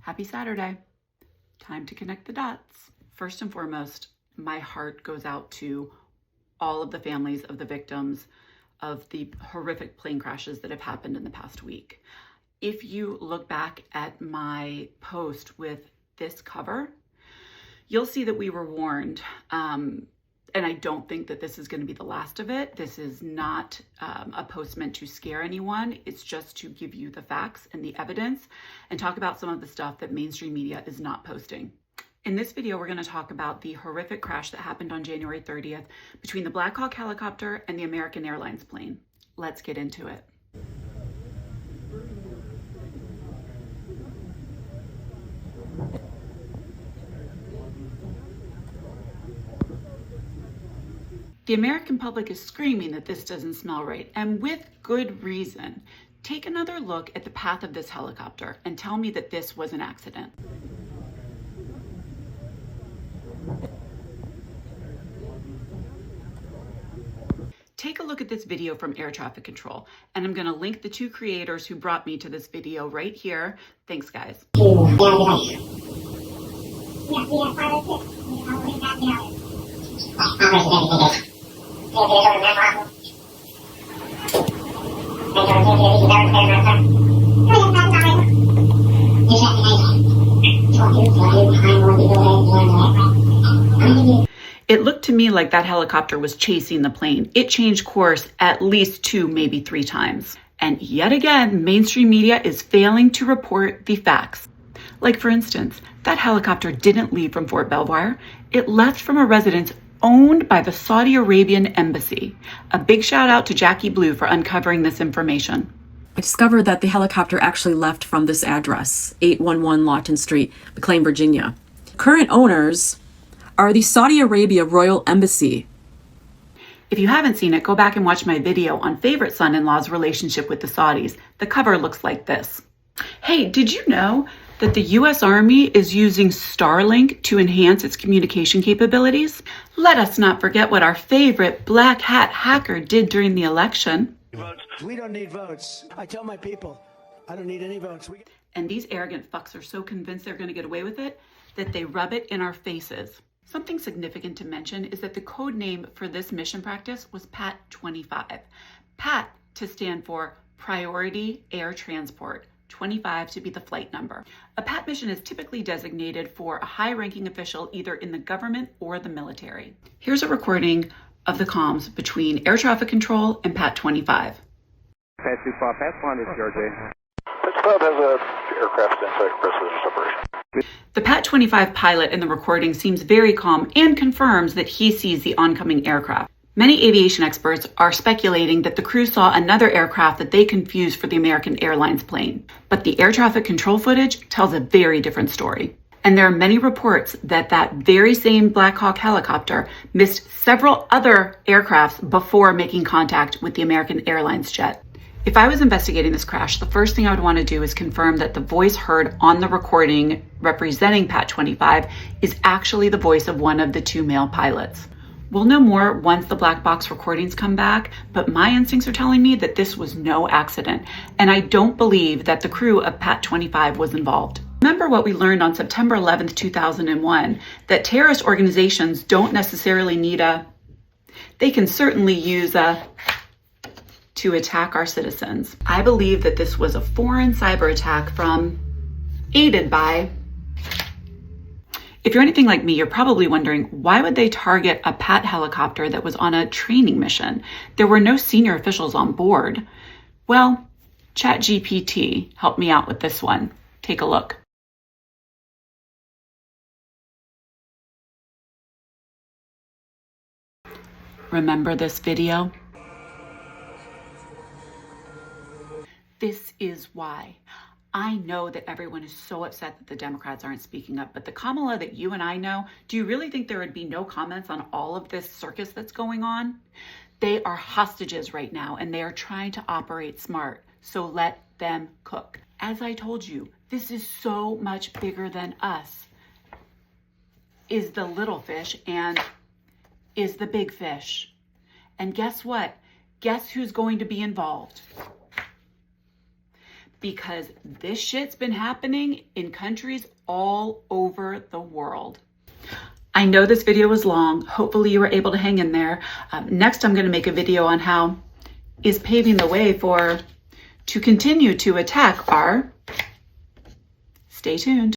Happy Saturday. Time to connect the dots. First and foremost, my heart goes out to all of the families of the victims of the horrific plane crashes that have happened in the past week. If you look back at my post with this cover, you'll see that we were warned. And I don't think that this is going to be the last of it. This is not a post meant to scare anyone. It's just to give you the facts and the evidence and talk about some of the stuff that mainstream media is not posting. In this video, we're going to talk about the horrific crash that happened on January 30th between the Black Hawk helicopter and the American Airlines plane. Let's get into it. The American public is screaming that this doesn't smell right, and with good reason. Take another look at the path of this helicopter and tell me that this was an accident. Take a look at this video from air traffic control, and I'm going to link the two creators who brought me to this video right here. Thanks, guys. It looked to me like that helicopter was chasing the plane. It changed course at least 2, maybe 3 times. And yet again, mainstream media is failing to report the facts. Like, for instance, that helicopter didn't leave from Fort Belvoir. It left from a residence owned by the Saudi Arabian embassy. A big shout out to Jackie Blue for uncovering this information. I discovered that the helicopter actually left from this address, 811 Lawton Street, McLean, Virginia. Current owners are the Saudi Arabia Royal Embassy. If you haven't seen it, go back and watch my video on favorite son-in-law's relationship with the Saudis. The cover looks like this. Hey, did you know that the U.S. Army is using Starlink to enhance its communication capabilities? Let us not forget what our favorite black hat hacker did during the election. We don't need votes. I tell my people, I don't need any votes. And these arrogant fucks are so convinced they're going to get away with it that they rub it in our faces. Something significant to mention is that the code name for this mission practice was PAT 25. PAT to stand for Priority Air Transport, 25 to be the flight number. A PAT mission is typically designated for a high-ranking official either in the government or the military. Here's a recording of the comms between air traffic control and PAT 25. PAT 25, PAT 1 is RJ. PAT 25 has an aircraft inside precision separation. The PAT 25 pilot in the recording seems very calm and confirms that he sees the oncoming aircraft. Many aviation experts are speculating that the crew saw another aircraft that they confused for the American Airlines plane. But the air traffic control footage tells a very different story. And there are many reports that that very same Black Hawk helicopter missed several other aircrafts before making contact with the American Airlines jet. If I was investigating this crash, the first thing I would want to do is confirm that the voice heard on the recording representing PAT 25 is actually the voice of one of the 2 male pilots. We'll know more once the black box recordings come back, but my instincts are telling me that this was no accident, and I don't believe that the crew of PAT 25 was involved. Remember what we learned on September 11th, 2001, that terrorist organizations don't necessarily need they can certainly use to attack our citizens. I believe that this was a foreign cyber attack aided by. If you're anything like me, you're probably wondering, why would they target a PAT helicopter that was on a training mission? There were no senior officials on board. Well, ChatGPT helped me out with this one. Take a look. Remember this video? This is why. I know that everyone is so upset that the Democrats aren't speaking up, but the Kamala that you and I know, do you really think there would be no comments on all of this circus that's going on? They are hostages right now, and they are trying to operate smart, so let them cook. As I told you, this is so much bigger than us. Is the little fish and is the big fish. And guess what? Guess who's going to be involved? because this shit's been happening in countries all over the world. I know this video was long. Hopefully you were able to hang in there. Next, I'm going to make a video on how is paving the way to continue to attack our. Stay tuned.